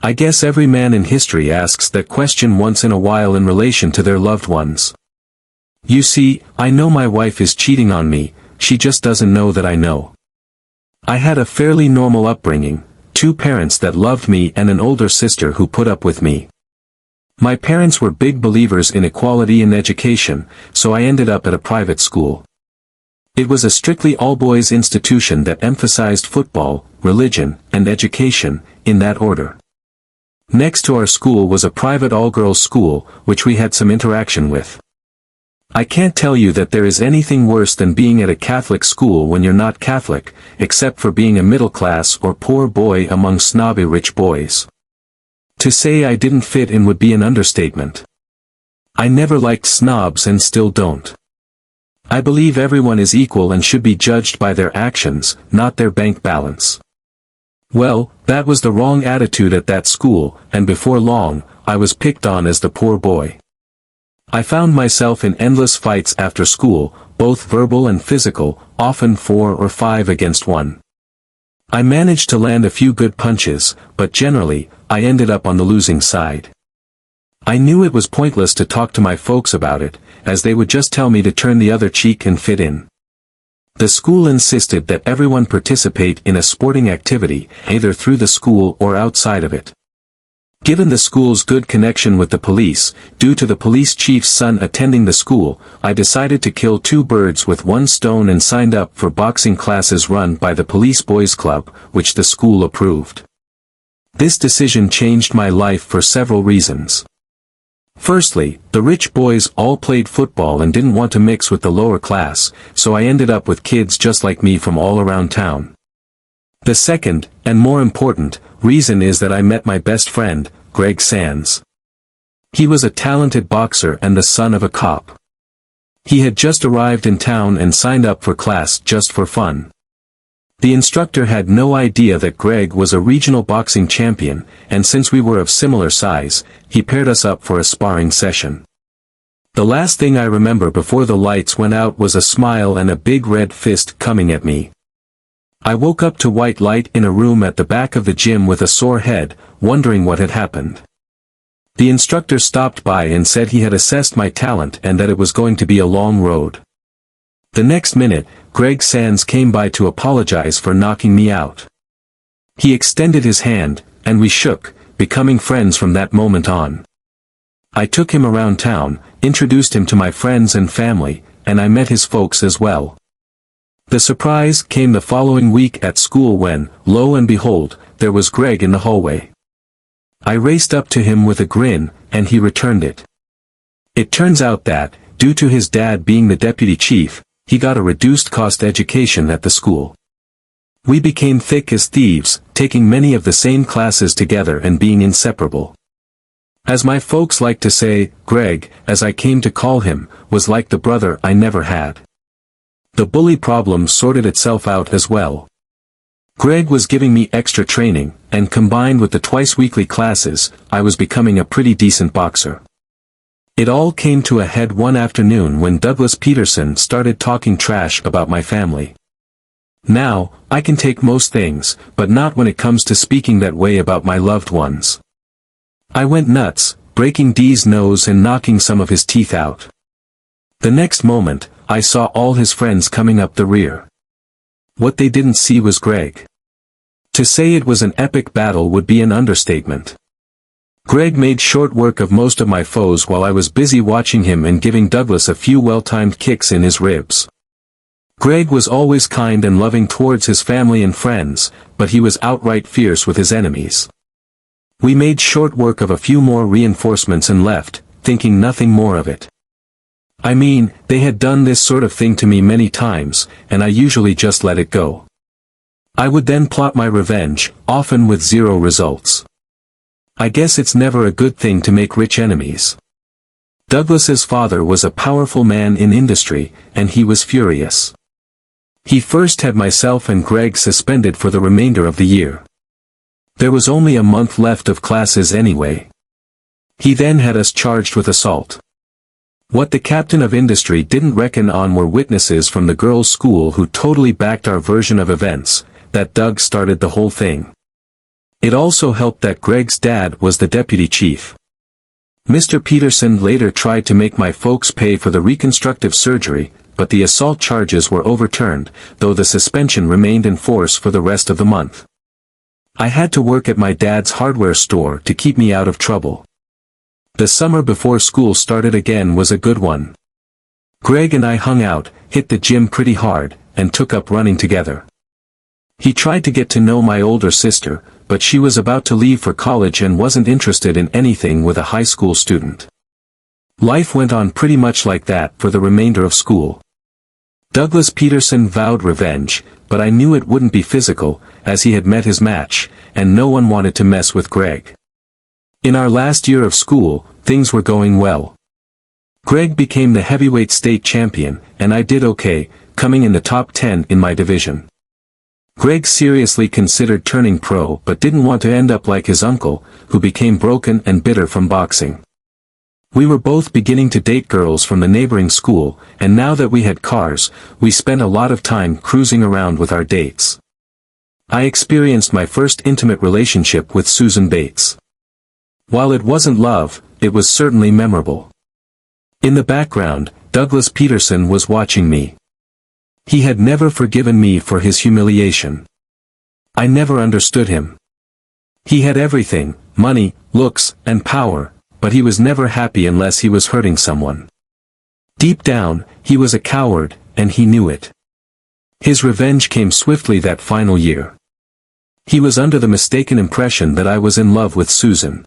I guess every man in history asks that question once in a while in relation to their loved ones. You see, I know my wife is cheating on me, she just doesn't know that I know. I had a fairly normal upbringing, 2 parents that loved me and an older sister who put up with me. My parents were big believers in equality in education, so I ended up at a private school. It was a strictly all-boys institution that emphasized football, religion, and education, in that order. Next to our school was a private all-girls school, which we had some interaction with. I can't tell you that there is anything worse than being at a Catholic school when you're not Catholic, except for being a middle-class or poor boy among snobby rich boys. To say I didn't fit in would be an understatement. I never liked snobs and still don't. I believe everyone is equal and should be judged by their actions, not their bank balance. Well, that was the wrong attitude at that school, and before long, I was picked on as the poor boy. I found myself in endless fights after school, both verbal and physical, often 4 or 5 against 1. I managed to land a few good punches, but generally, I ended up on the losing side. I knew it was pointless to talk to my folks about it, as they would just tell me to turn the other cheek and fit in. The school insisted that everyone participate in a sporting activity, either through the school or outside of it. Given the school's good connection with the police, due to the police chief's son attending the school, I decided to kill 2 birds with 1 stone and signed up for boxing classes run by the Police Boys Club, which the school approved. This decision changed my life for several reasons. Firstly, the rich boys all played football and didn't want to mix with the lower class, so I ended up with kids just like me from all around town. The second, and more important, reason is that I met my best friend, Greg Sands. He was a talented boxer and the son of a cop. He had just arrived in town and signed up for class just for fun. The instructor had no idea that Greg was a regional boxing champion, and since we were of similar size, he paired us up for a sparring session. The last thing I remember before the lights went out was a smile and a big red fist coming at me. I woke up to white light in a room at the back of the gym with a sore head, wondering what had happened. The instructor stopped by and said he had assessed my talent and that it was going to be a long road. The next minute, Greg Sands came by to apologize for knocking me out. He extended his hand, and we shook, becoming friends from that moment on. I took him around town, introduced him to my friends and family, and I met his folks as well. The surprise came the following week at school when, lo and behold, there was Greg in the hallway. I raced up to him with a grin, and he returned it. It turns out that, due to his dad being the deputy chief, he got a reduced-cost education at the school. We became thick as thieves, taking many of the same classes together and being inseparable. As my folks like to say, Greg, as I came to call him, was like the brother I never had. The bully problem sorted itself out as well. Greg was giving me extra training, and combined with the twice-weekly classes, I was becoming a pretty decent boxer. It all came to a head one afternoon when Douglas Peterson started talking trash about my family. Now, I can take most things, but not when it comes to speaking that way about my loved ones. I went nuts, breaking D's nose and knocking some of his teeth out. The next moment, I saw all his friends coming up the rear. What they didn't see was Greg. To say it was an epic battle would be an understatement. Greg made short work of most of my foes while I was busy watching him and giving Douglas a few well-timed kicks in his ribs. Greg was always kind and loving towards his family and friends, but he was outright fierce with his enemies. We made short work of a few more reinforcements and left, thinking nothing more of it. I mean, they had done this sort of thing to me many times, and I usually just let it go. I would then plot my revenge, often with 0 results. I guess it's never a good thing to make rich enemies. Douglas's father was a powerful man in industry, and he was furious. He first had myself and Greg suspended for the remainder of the year. There was only a month left of classes anyway. He then had us charged with assault. What the captain of industry didn't reckon on were witnesses from the girls' school who totally backed our version of events, that Doug started the whole thing. It also helped that Greg's dad was the deputy chief. Mr. Peterson later tried to make my folks pay for the reconstructive surgery, but the assault charges were overturned, though the suspension remained in force for the rest of the month. I had to work at my dad's hardware store to keep me out of trouble. The summer before school started again was a good one. Greg and I hung out, hit the gym pretty hard, and took up running together. He tried to get to know my older sister, but she was about to leave for college and wasn't interested in anything with a high school student. Life went on pretty much like that for the remainder of school. Douglas Peterson vowed revenge, but I knew it wouldn't be physical, as he had met his match, and no one wanted to mess with Greg. In our last year of school, things were going well. Greg became the heavyweight state champion, and I did okay, coming in the top 10 in my division. Greg seriously considered turning pro but didn't want to end up like his uncle, who became broken and bitter from boxing. We were both beginning to date girls from the neighboring school, and now that we had cars, we spent a lot of time cruising around with our dates. I experienced my first intimate relationship with Susan Bates. While it wasn't love, it was certainly memorable. In the background, Douglas Peterson was watching me. He had never forgiven me for his humiliation. I never understood him. He had everything, money, looks, and power, but he was never happy unless he was hurting someone. Deep down, he was a coward, and he knew it. His revenge came swiftly that final year. He was under the mistaken impression that I was in love with Susan.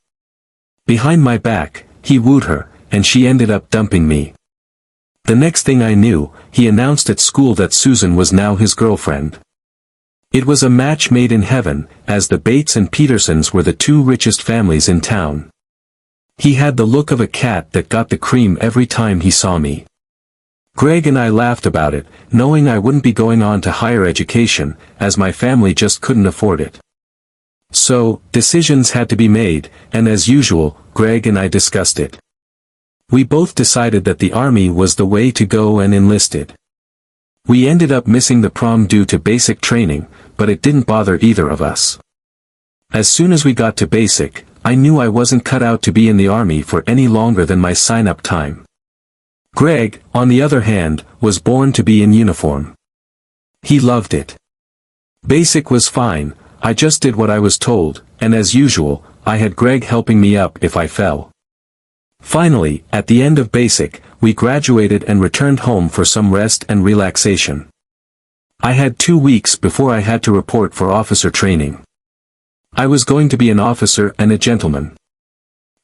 Behind my back, he wooed her, and she ended up dumping me. The next thing I knew, he announced at school that Susan was now his girlfriend. It was a match made in heaven, as the Bates and Petersons were the two richest families in town. He had the look of a cat that got the cream every time he saw me. Greg and I laughed about it, knowing I wouldn't be going on to higher education, as my family just couldn't afford it. So, decisions had to be made, and as usual, Greg and I discussed it. We both decided that the army was the way to go and enlisted. We ended up missing the prom due to basic training, but it didn't bother either of us. As soon as we got to basic, I knew I wasn't cut out to be in the army for any longer than my sign-up time. Greg, on the other hand, was born to be in uniform. He loved it. Basic was fine, I just did what I was told, and as usual, I had Greg helping me up if I fell. Finally, at the end of basic, we graduated and returned home for some rest and relaxation. I had 2 weeks before I had to report for officer training. I was going to be an officer and a gentleman.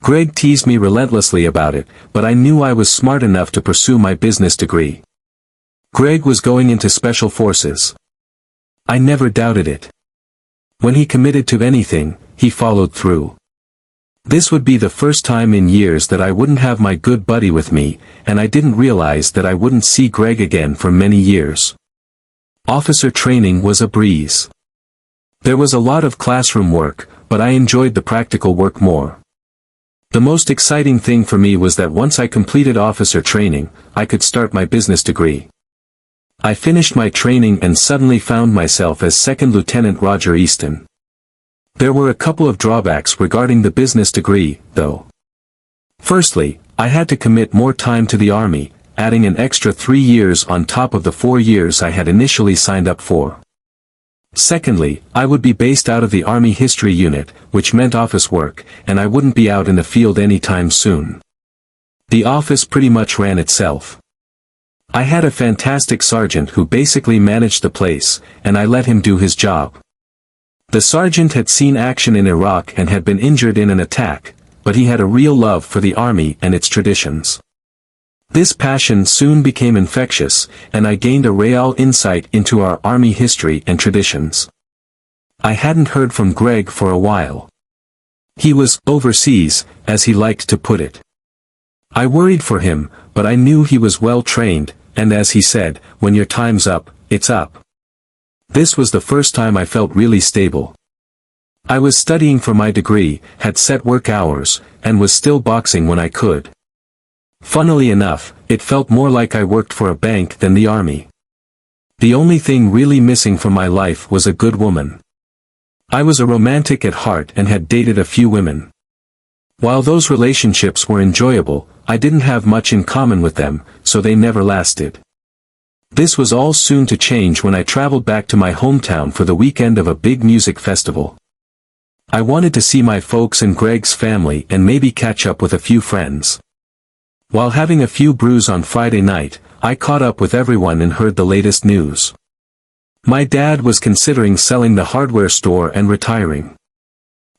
Greg teased me relentlessly about it, but I knew I was smart enough to pursue my business degree. Greg was going into special forces. I never doubted it. When he committed to anything, he followed through. This would be the first time in years that I wouldn't have my good buddy with me, and I didn't realize that I wouldn't see Greg again for many years. Officer training was a breeze. There was a lot of classroom work, but I enjoyed the practical work more. The most exciting thing for me was that once I completed officer training, I could start my business degree. I finished my training and suddenly found myself as Second Lieutenant Roger Easton. There were a couple of drawbacks regarding the business degree, though. Firstly, I had to commit more time to the Army, adding an extra 3 years on top of the 4 years I had initially signed up for. Secondly, I would be based out of the Army History Unit, which meant office work, and I wouldn't be out in the field anytime soon. The office pretty much ran itself. I had a fantastic sergeant who basically managed the place, and I let him do his job. The sergeant had seen action in Iraq and had been injured in an attack, but he had a real love for the Army and its traditions. This passion soon became infectious, and I gained a real insight into our Army history and traditions. I hadn't heard from Greg for a while. He was overseas, as he liked to put it. I worried for him, but I knew he was well trained, and as he said, when your time's up, it's up. This was the first time I felt really stable. I was studying for my degree, had set work hours, and was still boxing when I could. Funnily enough, it felt more like I worked for a bank than the Army. The only thing really missing from my life was a good woman. I was a romantic at heart and had dated a few women. While those relationships were enjoyable, I didn't have much in common with them, so they never lasted. This was all soon to change when I traveled back to my hometown for the weekend of a big music festival. I wanted to see my folks and Greg's family and maybe catch up with a few friends. While having a few brews on Friday night, I caught up with everyone and heard the latest news. My dad was considering selling the hardware store and retiring.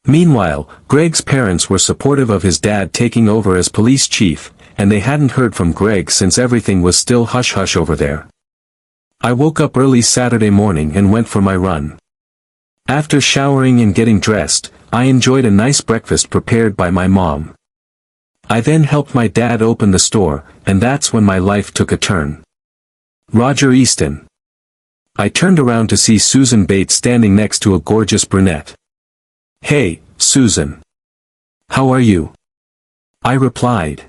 Meanwhile, Greg's parents were supportive of his dad taking over as police chief, and they hadn't heard from Greg since everything was still hush-hush over there. I woke up early Saturday morning and went for my run. After showering and getting dressed, I enjoyed a nice breakfast prepared by my mom. I then helped my dad open the store, and that's when my life took a turn. Roger Easton. I turned around to see Susan Bates standing next to a gorgeous brunette. "Hey, Susan. How are you?" I replied.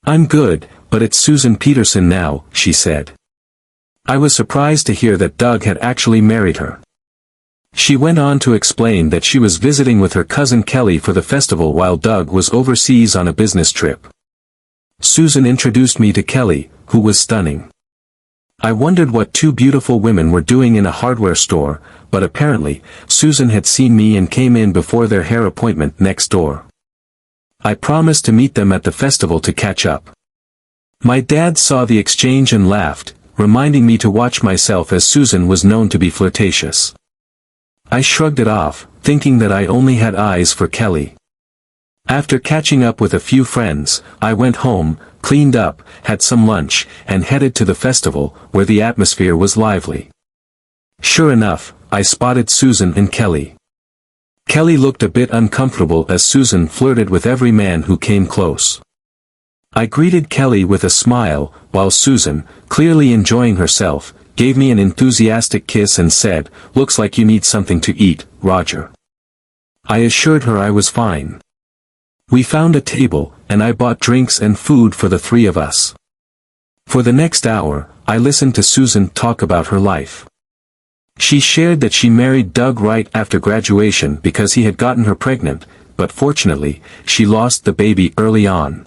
"I'm good, but it's Susan Peterson now," she said. I was surprised to hear that Doug had actually married her. She went on to explain that she was visiting with her cousin Kelly for the festival while Doug was overseas on a business trip. Susan introduced me to Kelly, who was stunning. I wondered what two beautiful women were doing in a hardware store, but apparently, Susan had seen me and came in before their hair appointment next door. I promised to meet them at the festival to catch up. My dad saw the exchange and laughed, reminding me to watch myself as Susan was known to be flirtatious. I shrugged it off, thinking that I only had eyes for Kelly. After catching up with a few friends, I went home, cleaned up, had some lunch, and headed to the festival, where the atmosphere was lively. Sure enough, I spotted Susan and Kelly. Kelly looked a bit uncomfortable as Susan flirted with every man who came close. I greeted Kelly with a smile, while Susan, clearly enjoying herself, gave me an enthusiastic kiss and said, "Looks like you need something to eat, Roger." I assured her I was fine. We found a table, and I bought drinks and food for the three of us. For the next hour, I listened to Susan talk about her life. She shared that she married Doug right after graduation because he had gotten her pregnant, but fortunately, she lost the baby early on.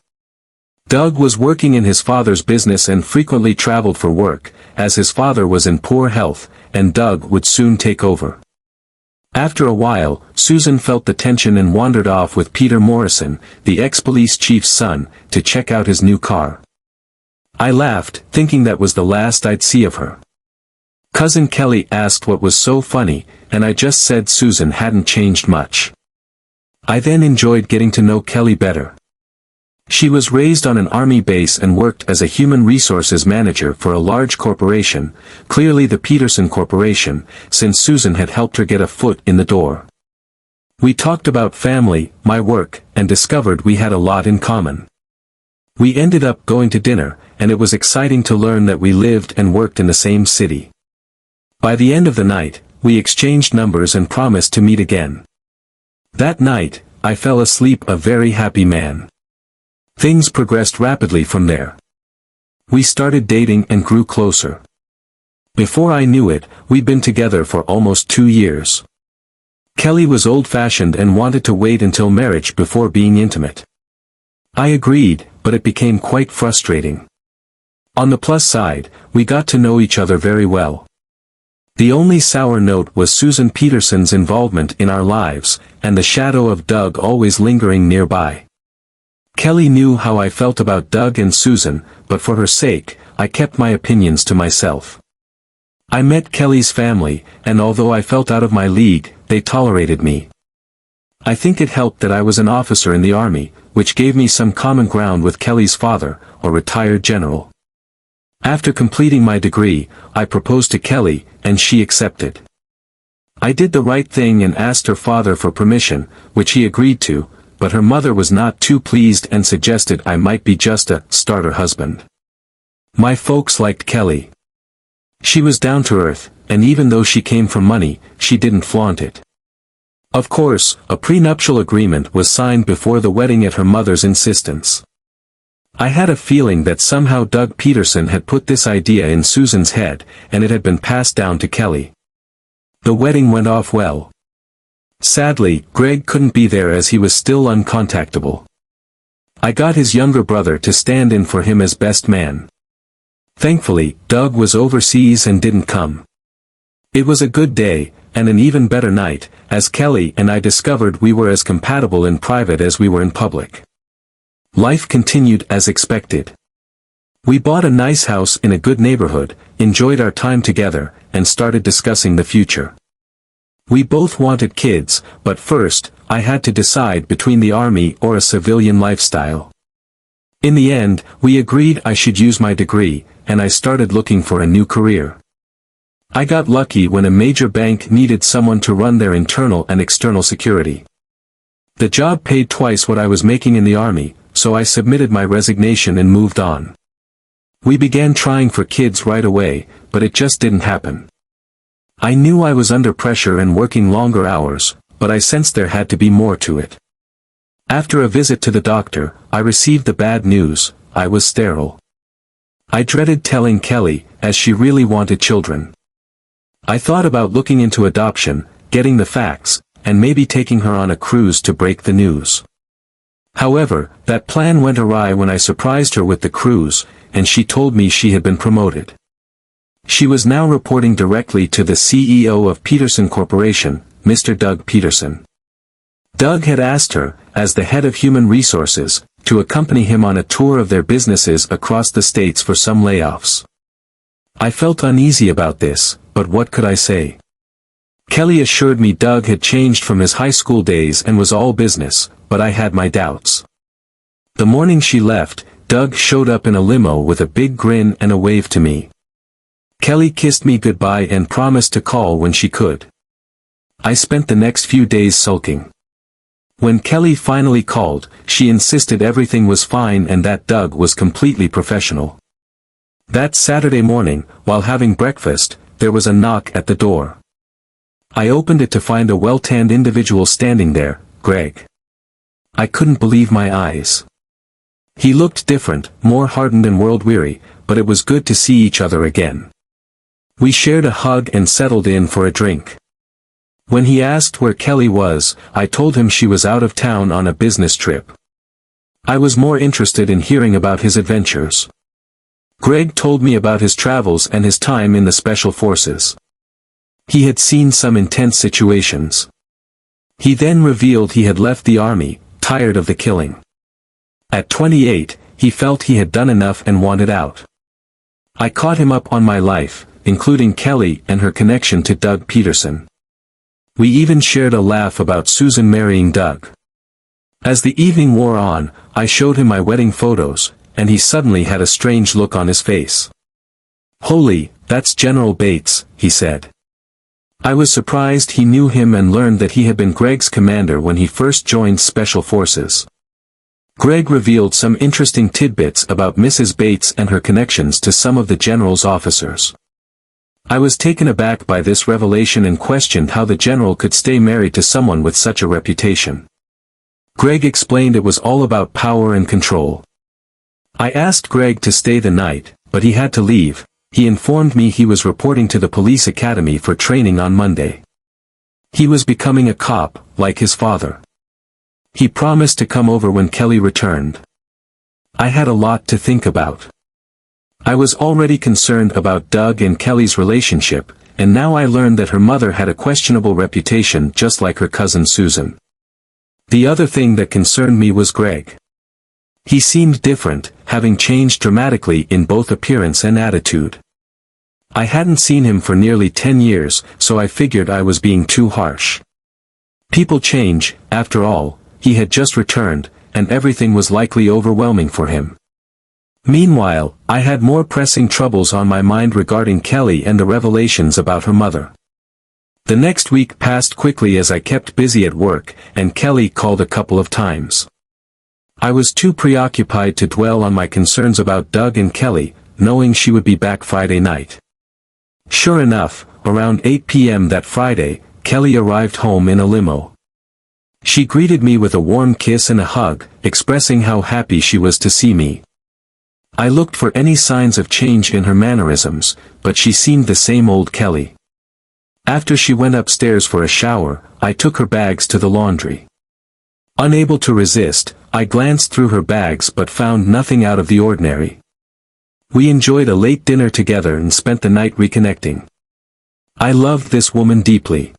Doug was working in his father's business and frequently traveled for work, as his father was in poor health, and Doug would soon take over. After a while, Susan felt the tension and wandered off with Peter Morrison, the ex-police chief's son, to check out his new car. I laughed, thinking that was the last I'd see of her. Cousin Kelly asked what was so funny, and I just said Susan hadn't changed much. I then enjoyed getting to know Kelly better. She was raised on an army base and worked as a human resources manager for a large corporation, clearly the Peterson Corporation, since Susan had helped her get a foot in the door. We talked about family, my work, and discovered we had a lot in common. We ended up going to dinner, and it was exciting to learn that we lived and worked in the same city. By the end of the night, we exchanged numbers and promised to meet again. That night, I fell asleep a very happy man. Things progressed rapidly from there. We started dating and grew closer. Before I knew it, we'd been together for almost 2 years. Kelly was old-fashioned and wanted to wait until marriage before being intimate. I agreed, but it became quite frustrating. On the plus side, we got to know each other very well. The only sour note was Susan Peterson's involvement in our lives, and the shadow of Doug always lingering nearby. Kelly knew how I felt about Doug and Susan, but for her sake, I kept my opinions to myself. I met Kelly's family, and although I felt out of my league, they tolerated me. I think it helped that I was an officer in the army, which gave me some common ground with Kelly's father, a retired general. After completing my degree, I proposed to Kelly, and she accepted. I did the right thing and asked her father for permission, which he agreed to, but her mother was not too pleased and suggested I might be just a starter husband. My folks liked Kelly. She was down to earth, and even though she came from money, she didn't flaunt it. Of course, a prenuptial agreement was signed before the wedding at her mother's insistence. I had a feeling that somehow Doug Peterson had put this idea in Susan's head, and it had been passed down to Kelly. The wedding went off well. Sadly, Greg couldn't be there as he was still uncontactable. I got his younger brother to stand in for him as best man. Thankfully, Doug was overseas and didn't come. It was a good day, and an even better night, as Kelly and I discovered we were as compatible in private as we were in public. Life continued as expected. We bought a nice house in a good neighborhood, enjoyed our time together, and started discussing the future. We both wanted kids, but first, I had to decide between the army or a civilian lifestyle. In the end, we agreed I should use my degree, and I started looking for a new career. I got lucky when a major bank needed someone to run their internal and external security. The job paid twice what I was making in the army, so I submitted my resignation and moved on. We began trying for kids right away, but it just didn't happen. I knew I was under pressure and working longer hours, but I sensed there had to be more to it. After a visit to the doctor, I received the bad news: I was sterile. I dreaded telling Kelly, as she really wanted children. I thought about looking into adoption, getting the facts, and maybe taking her on a cruise to break the news. However, that plan went awry when I surprised her with the cruise, and she told me she had been promoted. She was now reporting directly to the CEO of Peterson Corporation, Mr. Doug Peterson. Doug had asked her, as the head of human resources, to accompany him on a tour of their businesses across the states for some layoffs. I felt uneasy about this, but what could I say? Kelly assured me Doug had changed from his high school days and was all business, but I had my doubts. The morning she left, Doug showed up in a limo with a big grin and a wave to me. Kelly kissed me goodbye and promised to call when she could. I spent the next few days sulking. When Kelly finally called, she insisted everything was fine and that Doug was completely professional. That Saturday morning, while having breakfast, there was a knock at the door. I opened it to find a well-tanned individual standing there, Greg. I couldn't believe my eyes. He looked different, more hardened and world-weary, but it was good to see each other again. We shared a hug and settled in for a drink. When he asked where Kelly was, I told him she was out of town on a business trip. I was more interested in hearing about his adventures. Greg told me about his travels and his time in the Special Forces. He had seen some intense situations. He then revealed he had left the army, tired of the killing. At 28, he felt he had done enough and wanted out. I caught him up on my life, including Kelly and her connection to Doug Peterson. We even shared a laugh about Susan marrying Doug. As the evening wore on, I showed him my wedding photos, and he suddenly had a strange look on his face. "Holy, that's General Bates," he said. I was surprised he knew him and learned that he had been Greg's commander when he first joined Special Forces. Greg revealed some interesting tidbits about Mrs. Bates and her connections to some of the general's officers. I was taken aback by this revelation and questioned how the general could stay married to someone with such a reputation. Greg explained it was all about power and control. I asked Greg to stay the night, but he had to leave. He informed me he was reporting to the police academy for training on Monday. He was becoming a cop, like his father. He promised to come over when Kelly returned. I had a lot to think about. I was already concerned about Doug and Kelly's relationship, and now I learned that her mother had a questionable reputation just like her cousin Susan. The other thing that concerned me was Greg. He seemed different, having changed dramatically in both appearance and attitude. I hadn't seen him for nearly 10 years, so I figured I was being too harsh. People change, after all. He had just returned, and everything was likely overwhelming for him. Meanwhile, I had more pressing troubles on my mind regarding Kelly and the revelations about her mother. The next week passed quickly as I kept busy at work, and Kelly called a couple of times. I was too preoccupied to dwell on my concerns about Doug and Kelly, knowing she would be back Friday night. Sure enough, around 8 p.m. that Friday, Kelly arrived home in a limo. She greeted me with a warm kiss and a hug, expressing how happy she was to see me. I looked for any signs of change in her mannerisms, but she seemed the same old Kelly. After she went upstairs for a shower, I took her bags to the laundry. Unable to resist, I glanced through her bags but found nothing out of the ordinary. We enjoyed a late dinner together and spent the night reconnecting. I loved this woman deeply.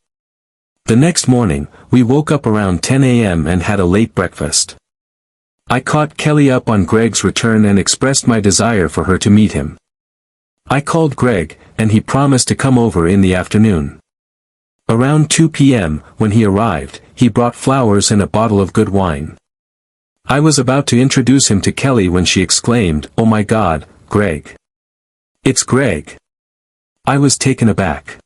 The next morning, we woke up around 10 a.m. and had a late breakfast. I caught Kelly up on Greg's return and expressed my desire for her to meet him. I called Greg, and he promised to come over in the afternoon. Around 2 p.m., when he arrived, he brought flowers and a bottle of good wine. I was about to introduce him to Kelly when she exclaimed, "Oh my God, Greg. It's Greg." I was taken aback.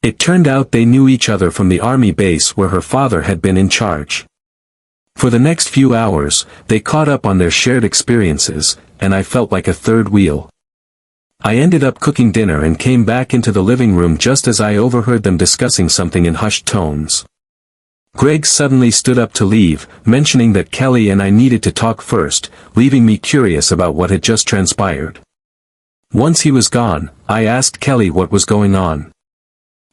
It turned out they knew each other from the army base where her father had been in charge. For the next few hours, they caught up on their shared experiences, and I felt like a third wheel. I ended up cooking dinner and came back into the living room just as I overheard them discussing something in hushed tones. Greg suddenly stood up to leave, mentioning that Kelly and I needed to talk first, leaving me curious about what had just transpired. Once he was gone, I asked Kelly what was going on.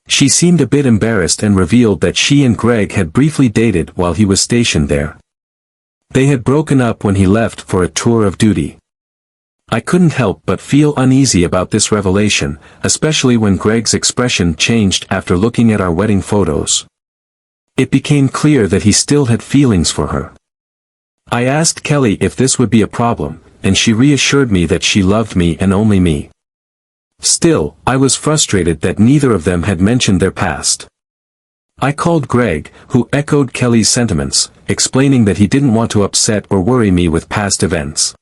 She seemed a bit embarrassed and revealed that she and Greg had briefly dated while he was stationed there. They had broken up when he left for a tour of duty. I couldn't help but feel uneasy about this revelation, especially when Greg's expression changed after looking at our wedding photos. It became clear that he still had feelings for her. I asked Kelly if this would be a problem, and she reassured me that she loved me and only me. Still, I was frustrated that neither of them had mentioned their past. I called Greg, who echoed Kelly's sentiments, explaining that he didn't want to upset or worry me with past events.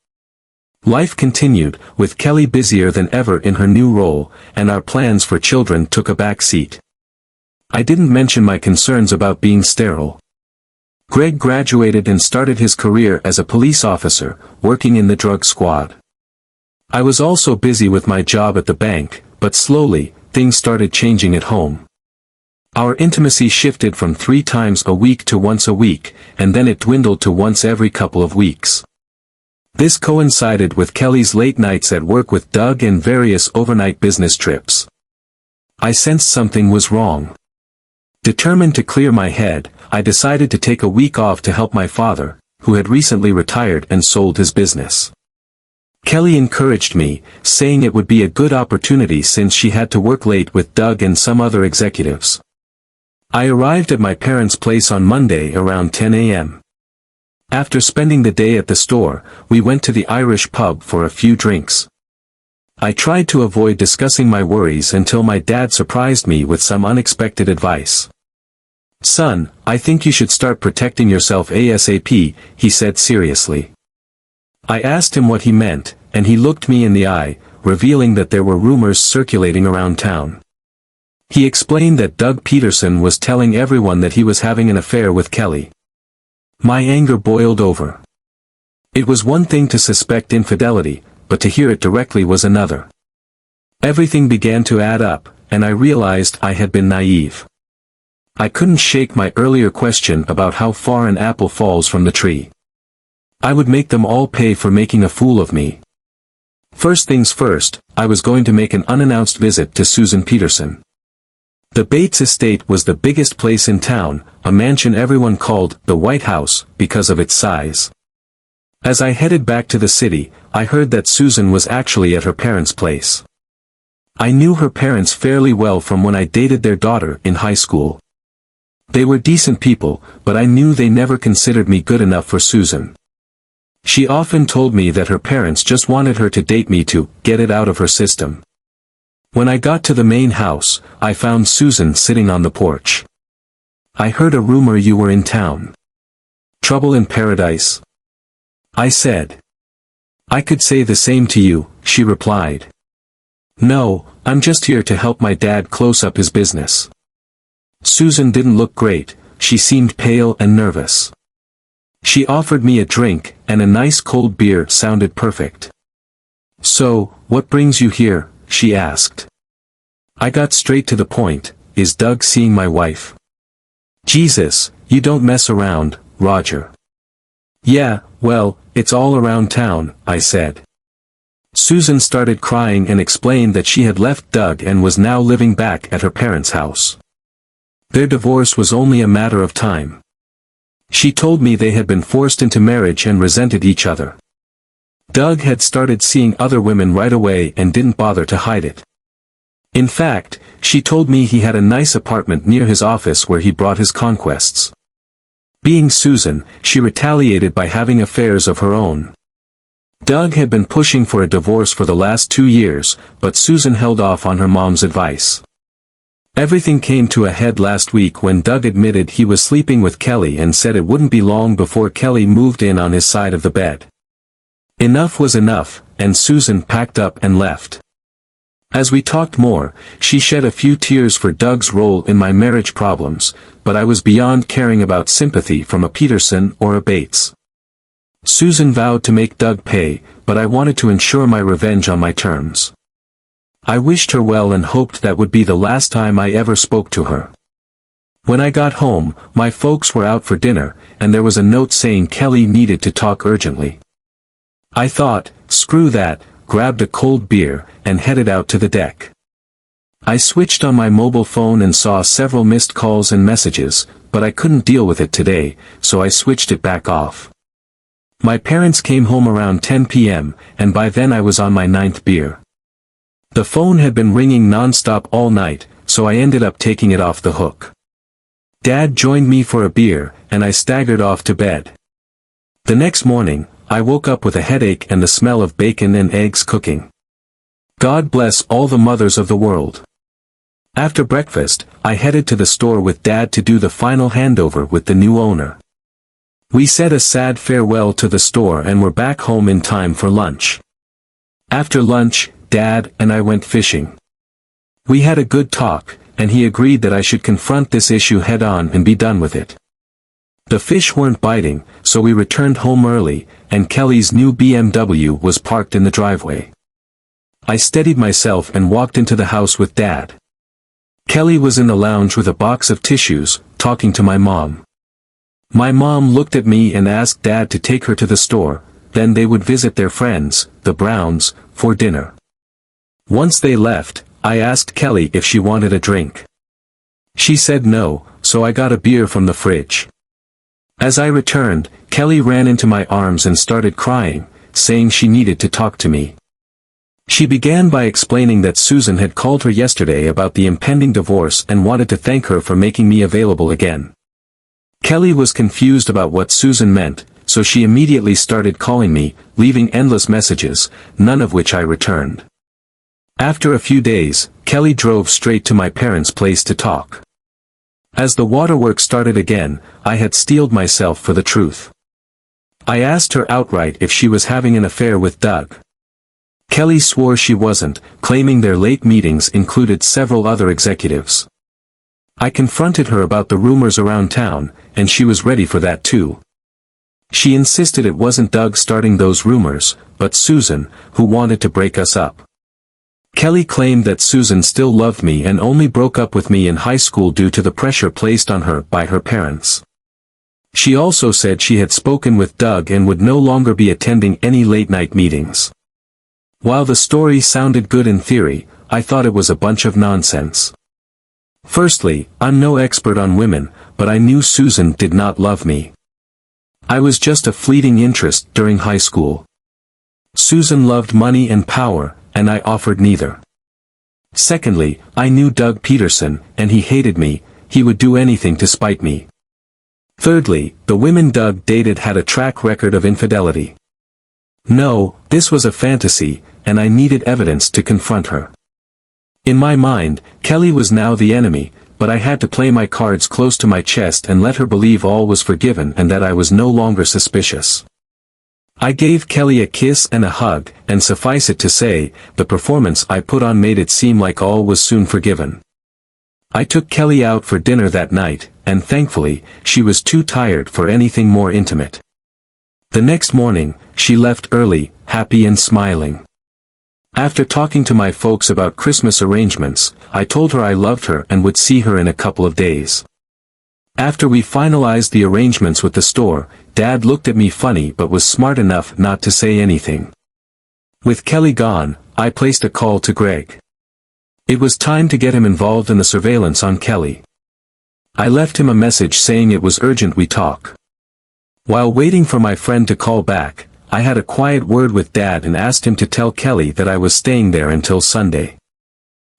Life continued, with Kelly busier than ever in her new role, and our plans for children took a back seat. I didn't mention my concerns about being sterile. Greg graduated and started his career as a police officer, working in the drug squad. I was also busy with my job at the bank, but slowly, things started changing at home. Our intimacy shifted from 3 times a week to once a week, and then it dwindled to once every couple of weeks. This coincided with Kelly's late nights at work with Doug and various overnight business trips. I sensed something was wrong. Determined to clear my head, I decided to take a week off to help my father, who had recently retired and sold his business. Kelly encouraged me, saying it would be a good opportunity since she had to work late with Doug and some other executives. I arrived at my parents' place on Monday around 10 a.m. After spending the day at the store, we went to the Irish pub for a few drinks. I tried to avoid discussing my worries until my dad surprised me with some unexpected advice. "Son, I think you should start protecting yourself ASAP," he said seriously. I asked him what he meant, and he looked me in the eye, revealing that there were rumors circulating around town. He explained that Doug Peterson was telling everyone that he was having an affair with Kelly. My anger boiled over. It was one thing to suspect infidelity, but to hear it directly was another. Everything began to add up, and I realized I had been naive. I couldn't shake my earlier question about how far an apple falls from the tree. I would make them all pay for making a fool of me. First things first, I was going to make an unannounced visit to Susan Peterson. The Bates estate was the biggest place in town, a mansion everyone called the White House because of its size. As I headed back to the city, I heard that Susan was actually at her parents' place. I knew her parents fairly well from when I dated their daughter in high school. They were decent people, but I knew they never considered me good enough for Susan. She often told me that her parents just wanted her to date me to get it out of her system. When I got to the main house, I found Susan sitting on the porch. "I heard a rumor you were in town. Trouble in paradise?" I said. "I could say the same to you," she replied. "No, I'm just here to help my dad close up his business." Susan didn't look great, she seemed pale and nervous. She offered me a drink, and a nice cold beer sounded perfect. "So, what brings you here?" she asked. I got straight to the point. "Is Doug seeing my wife?" "Jesus, you don't mess around, Roger." "Yeah, well, it's all around town," I said. Susan started crying and explained that she had left Doug and was now living back at her parents' house. Their divorce was only a matter of time. She told me they had been forced into marriage and resented each other. Doug had started seeing other women right away and didn't bother to hide it. In fact, she told me he had a nice apartment near his office where he brought his conquests. Being Susan, she retaliated by having affairs of her own. Doug had been pushing for a divorce for the last 2 years, but Susan held off on her mom's advice. Everything came to a head last week when Doug admitted he was sleeping with Kelly and said it wouldn't be long before Kelly moved in on his side of the bed. Enough was enough, and Susan packed up and left. As we talked more, she shed a few tears for Doug's role in my marriage problems, but I was beyond caring about sympathy from a Peterson or a Bates. Susan vowed to make Doug pay, but I wanted to ensure my revenge on my terms. I wished her well and hoped that would be the last time I ever spoke to her. When I got home, my folks were out for dinner, and there was a note saying Kelly needed to talk urgently. I thought, screw that, grabbed a cold beer, and headed out to the deck. I switched on my mobile phone and saw several missed calls and messages, but I couldn't deal with it today, so I switched it back off. My parents came home around 10 p.m., and by then I was on my 9th beer. The phone had been ringing non-stop all night, so I ended up taking it off the hook. Dad joined me for a beer, and I staggered off to bed. The next morning, I woke up with a headache and the smell of bacon and eggs cooking. God bless all the mothers of the world. After breakfast, I headed to the store with Dad to do the final handover with the new owner. We said a sad farewell to the store and were back home in time for lunch. After lunch, Dad and I went fishing. We had a good talk, and he agreed that I should confront this issue head-on and be done with it. The fish weren't biting, so we returned home early, and Kelly's new BMW was parked in the driveway. I steadied myself and walked into the house with Dad. Kelly was in the lounge with a box of tissues, talking to my mom. My mom looked at me and asked Dad to take her to the store, then they would visit their friends, the Browns, for dinner. Once they left, I asked Kelly if she wanted a drink. She said no, so I got a beer from the fridge. As I returned, Kelly ran into my arms and started crying, saying she needed to talk to me. She began by explaining that Susan had called her yesterday about the impending divorce and wanted to thank her for making me available again. Kelly was confused about what Susan meant, so she immediately started calling me, leaving endless messages, none of which I returned. After a few days, Kelly drove straight to my parents' place to talk. As the waterworks started again, I had steeled myself for the truth. I asked her outright if she was having an affair with Doug. Kelly swore she wasn't, claiming their late meetings included several other executives. I confronted her about the rumors around town, and she was ready for that too. She insisted it wasn't Doug starting those rumors, but Susan, who wanted to break us up. Kelly claimed that Susan still loved me and only broke up with me in high school due to the pressure placed on her by her parents. She also said she had spoken with Doug and would no longer be attending any late-night meetings. While the story sounded good in theory, I thought it was a bunch of nonsense. Firstly, I'm no expert on women, but I knew Susan did not love me. I was just a fleeting interest during high school. Susan loved money and power, and I offered neither. Secondly, I knew Doug Peterson, and he hated me, he would do anything to spite me. Thirdly, the women Doug dated had a track record of infidelity. No, this was a fantasy, and I needed evidence to confront her. In my mind, Kelly was now the enemy, but I had to play my cards close to my chest and let her believe all was forgiven and that I was no longer suspicious. I gave Kelly a kiss and a hug, and suffice it to say, the performance I put on made it seem like all was soon forgiven. I took Kelly out for dinner that night, and thankfully, she was too tired for anything more intimate. The next morning, she left early, happy and smiling. After talking to my folks about Christmas arrangements, I told her I loved her and would see her in a couple of days. After we finalized the arrangements with the store, Dad looked at me funny but was smart enough not to say anything. With Kelly gone, I placed a call to Greg. It was time to get him involved in the surveillance on Kelly. I left him a message saying it was urgent we talk. While waiting for my friend to call back, I had a quiet word with Dad and asked him to tell Kelly that I was staying there until Sunday.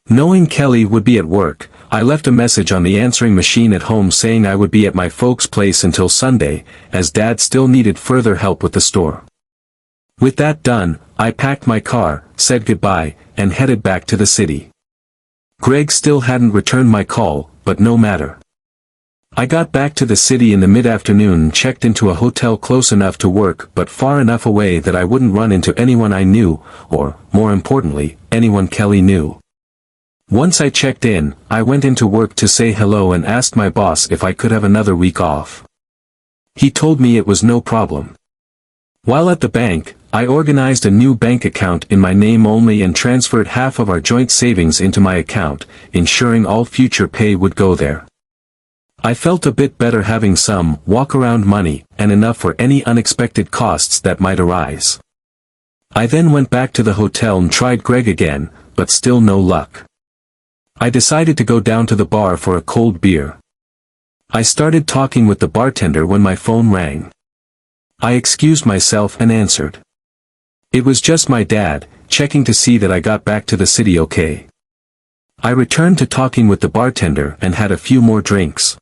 Knowing Kelly would be at work, I left a message on the answering machine at home saying I would be at my folks' place until Sunday, as Dad still needed further help with the store. With that done, I packed my car, said goodbye, and headed back to the city. Greg still hadn't returned my call, but no matter. I got back to the city in the mid-afternoon and checked into a hotel close enough to work but far enough away that I wouldn't run into anyone I knew, or, more importantly, anyone Kelly knew. Once I checked in, I went into work to say hello and asked my boss if I could have another week off. He told me it was no problem. While at the bank, I organized a new bank account in my name only and transferred half of our joint savings into my account, ensuring all future pay would go there. I felt a bit better having some walk-around money, and enough for any unexpected costs that might arise. I then went back to the hotel and tried Greg again, but still no luck. I decided to go down to the bar for a cold beer. I started talking with the bartender when my phone rang. I excused myself and answered. It was just my dad, checking to see that I got back to the city okay. I returned to talking with the bartender and had a few more drinks.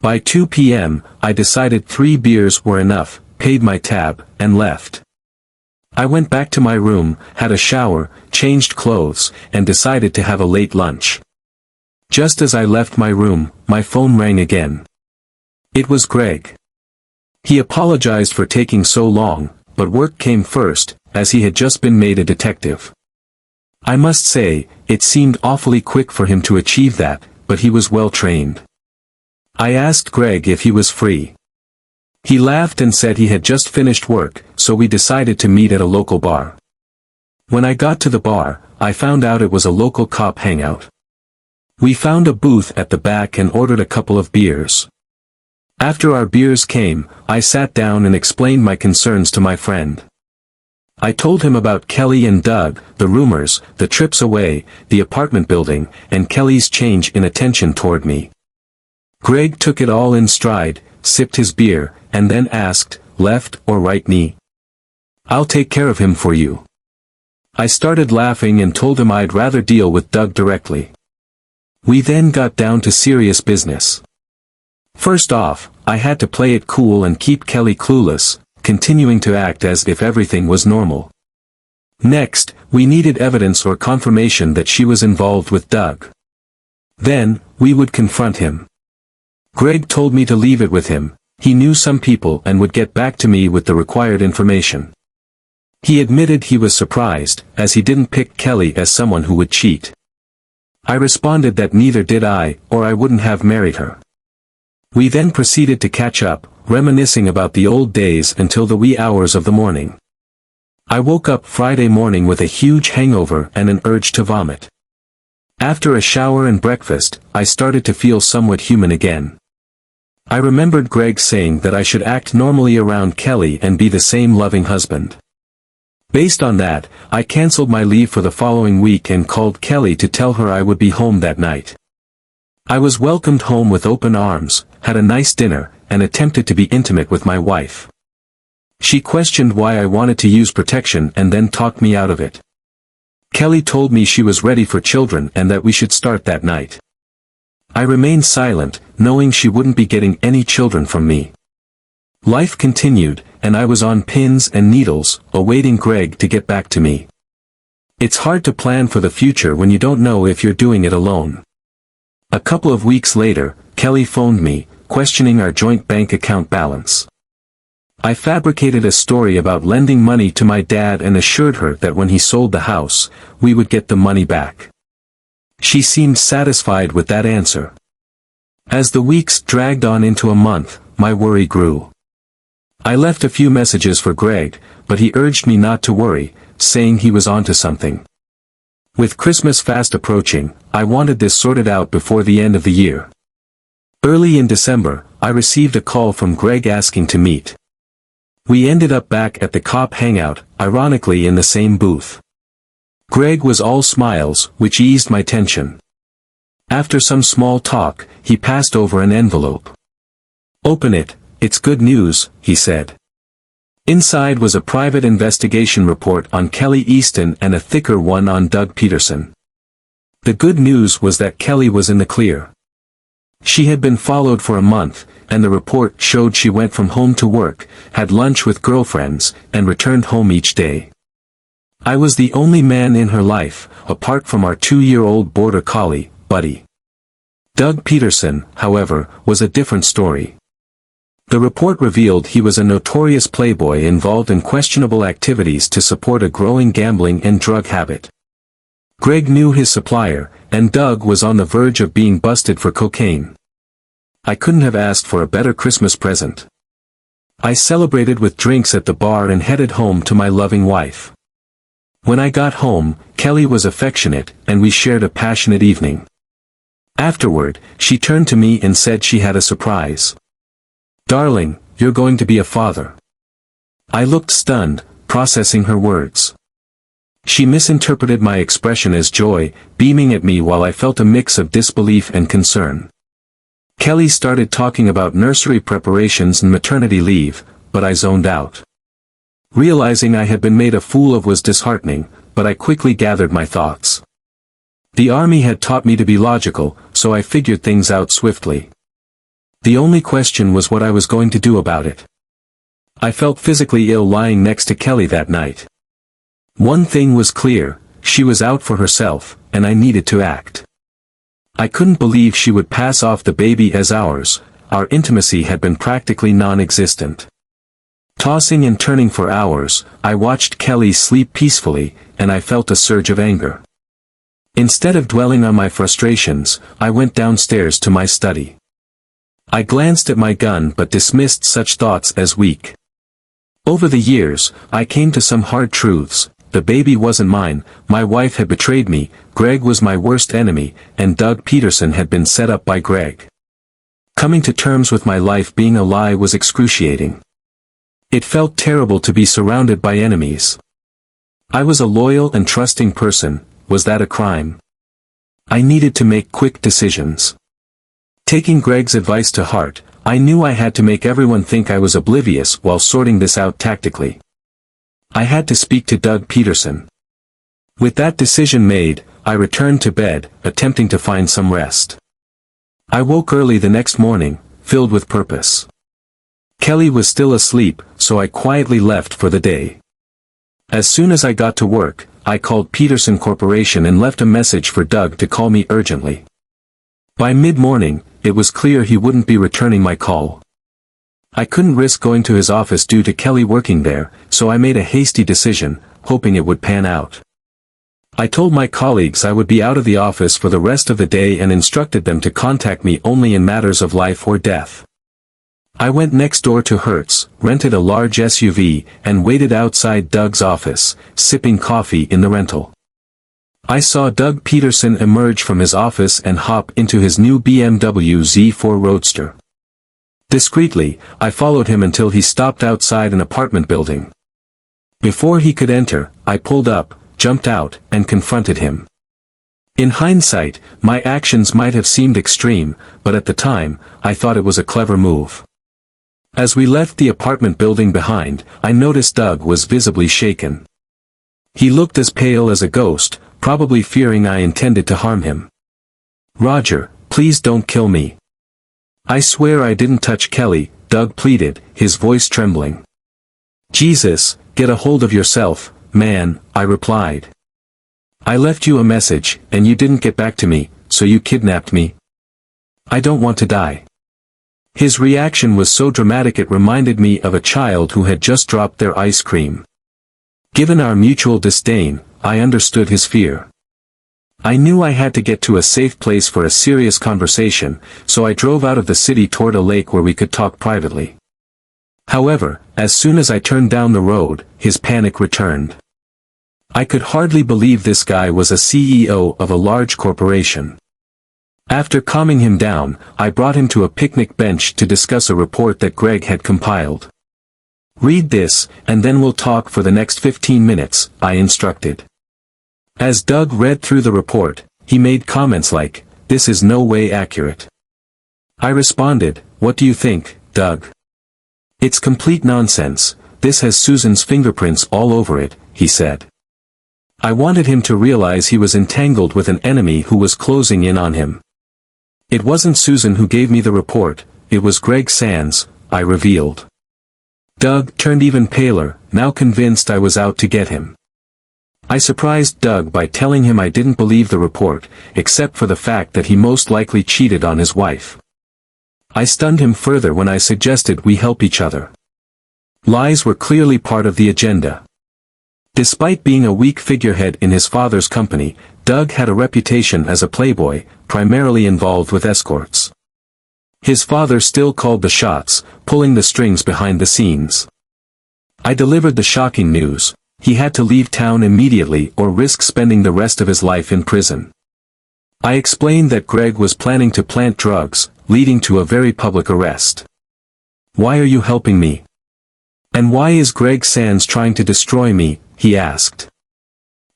By 2 p.m., I decided 3 beers were enough, paid my tab, and left. I went back to my room, had a shower, changed clothes, and decided to have a late lunch. Just as I left my room, my phone rang again. It was Greg. He apologized for taking so long, but work came first, as he had just been made a detective. I must say, it seemed awfully quick for him to achieve that, but he was well trained. I asked Greg if he was free. He laughed and said he had just finished work, so we decided to meet at a local bar. When I got to the bar, I found out it was a local cop hangout. We found a booth at the back and ordered a couple of beers. After our beers came, I sat down and explained my concerns to my friend. I told him about Kelly and Doug, the rumors, the trips away, the apartment building, and Kelly's change in attention toward me. Greg took it all in stride, sipped his beer, and then asked, left or right knee? I'll take care of him for you. I started laughing and told him I'd rather deal with Doug directly. We then got down to serious business. First off, I had to play it cool and keep Kelly clueless, continuing to act as if everything was normal. Next, we needed evidence or confirmation that she was involved with Doug. Then, we would confront him. Greg told me to leave it with him, he knew some people and would get back to me with the required information. He admitted he was surprised, as he didn't pick Kelly as someone who would cheat. I responded that neither did I, or I wouldn't have married her. We then proceeded to catch up, reminiscing about the old days until the wee hours of the morning. I woke up Friday morning with a huge hangover and an urge to vomit. After a shower and breakfast, I started to feel somewhat human again. I remembered Greg saying that I should act normally around Kelly and be the same loving husband. Based on that, I canceled my leave for the following week and called Kelly to tell her I would be home that night. I was welcomed home with open arms, had a nice dinner, and attempted to be intimate with my wife. She questioned why I wanted to use protection and then talked me out of it. Kelly told me she was ready for children and that we should start that night. I remained silent, knowing she wouldn't be getting any children from me. Life continued, and I was on pins and needles, awaiting Greg to get back to me. It's hard to plan for the future when you don't know if you're doing it alone. A couple of weeks later, Kelly phoned me, questioning our joint bank account balance. I fabricated a story about lending money to my dad and assured her that when he sold the house, we would get the money back. She seemed satisfied with that answer. As the weeks dragged on into a month, my worry grew. I left a few messages for Greg, but he urged me not to worry, saying he was onto something. With Christmas fast approaching, I wanted this sorted out before the end of the year. Early in December, I received a call from Greg asking to meet. We ended up back at the cop hangout, ironically in the same booth. Greg was all smiles, which eased my tension. After some small talk, he passed over an envelope. "Open it, it's good news," he said. Inside was a private investigation report on Kelly Easton and a thicker one on Doug Peterson. The good news was that Kelly was in the clear. She had been followed for a month, and the report showed she went from home to work, had lunch with girlfriends, and returned home each day. I was the only man in her life, apart from our 2-year-old border collie, Buddy. Doug Peterson, however, was a different story. The report revealed he was a notorious playboy involved in questionable activities to support a growing gambling and drug habit. Greg knew his supplier, and Doug was on the verge of being busted for cocaine. I couldn't have asked for a better Christmas present. I celebrated with drinks at the bar and headed home to my loving wife. When I got home, Kelly was affectionate, and we shared a passionate evening. Afterward, she turned to me and said she had a surprise. "Darling, you're going to be a father." I looked stunned, processing her words. She misinterpreted my expression as joy, beaming at me while I felt a mix of disbelief and concern. Kelly started talking about nursery preparations and maternity leave, but I zoned out. Realizing I had been made a fool of was disheartening, but I quickly gathered my thoughts. The army had taught me to be logical, so I figured things out swiftly. The only question was what I was going to do about it. I felt physically ill lying next to Kelly that night. One thing was clear, she was out for herself, and I needed to act. I couldn't believe she would pass off the baby as ours. Our intimacy had been practically non-existent. Tossing and turning for hours, I watched Kelly sleep peacefully, and I felt a surge of anger. Instead of dwelling on my frustrations, I went downstairs to my study. I glanced at my gun but dismissed such thoughts as weak. Over the years, I came to some hard truths. The baby wasn't mine, my wife had betrayed me, Greg was my worst enemy, and Doug Peterson had been set up by Greg. Coming to terms with my life being a lie was excruciating. It felt terrible to be surrounded by enemies. I was a loyal and trusting person. Was that a crime? I needed to make quick decisions. Taking Greg's advice to heart, I knew I had to make everyone think I was oblivious while sorting this out tactically. I had to speak to Doug Peterson. With that decision made, I returned to bed, attempting to find some rest. I woke early the next morning, filled with purpose. Kelly was still asleep, so I quietly left for the day. As soon as I got to work, I called Peterson Corporation and left a message for Doug to call me urgently. By mid-morning, it was clear he wouldn't be returning my call. I couldn't risk going to his office due to Kelly working there, so I made a hasty decision, hoping it would pan out. I told my colleagues I would be out of the office for the rest of the day and instructed them to contact me only in matters of life or death. I went next door to Hertz, rented a large SUV, and waited outside Doug's office, sipping coffee in the rental. I saw Doug Peterson emerge from his office and hop into his new BMW Z4 Roadster. Discreetly, I followed him until he stopped outside an apartment building. Before he could enter, I pulled up, jumped out, and confronted him. In hindsight, my actions might have seemed extreme, but at the time, I thought it was a clever move. As we left the apartment building behind, I noticed Doug was visibly shaken. He looked as pale as a ghost, probably fearing I intended to harm him. "Roger, please don't kill me." "I swear I didn't touch Kelly," Doug pleaded, his voice trembling. "Jesus, get a hold of yourself, man," I replied. "I left you a message, and you didn't get back to me, so you kidnapped me. I don't want to die." His reaction was so dramatic it reminded me of a child who had just dropped their ice cream. Given our mutual disdain, I understood his fear. I knew I had to get to a safe place for a serious conversation, so I drove out of the city toward a lake where we could talk privately. However, as soon as I turned down the road, his panic returned. I could hardly believe this guy was a CEO of a large corporation. After calming him down, I brought him to a picnic bench to discuss a report that Greg had compiled. "Read this, and then we'll talk for the next 15 minutes, I instructed. As Doug read through the report, he made comments like, "This is no way accurate." I responded, "What do you think, Doug?" "It's complete nonsense, this has Susan's fingerprints all over it," he said. I wanted him to realize he was entangled with an enemy who was closing in on him. "It wasn't Susan who gave me the report, it was Greg Sands," I revealed. Doug turned even paler, now convinced I was out to get him. I surprised Doug by telling him I didn't believe the report, except for the fact that he most likely cheated on his wife. I stunned him further when I suggested we help each other. Lies were clearly part of the agenda. Despite being a weak figurehead in his father's company, Doug had a reputation as a playboy, primarily involved with escorts. His father still called the shots, pulling the strings behind the scenes. I delivered the shocking news: he had to leave town immediately or risk spending the rest of his life in prison. I explained that Greg was planning to plant drugs, leading to a very public arrest. "Why are you helping me? And why is Greg Sands trying to destroy me?" he asked.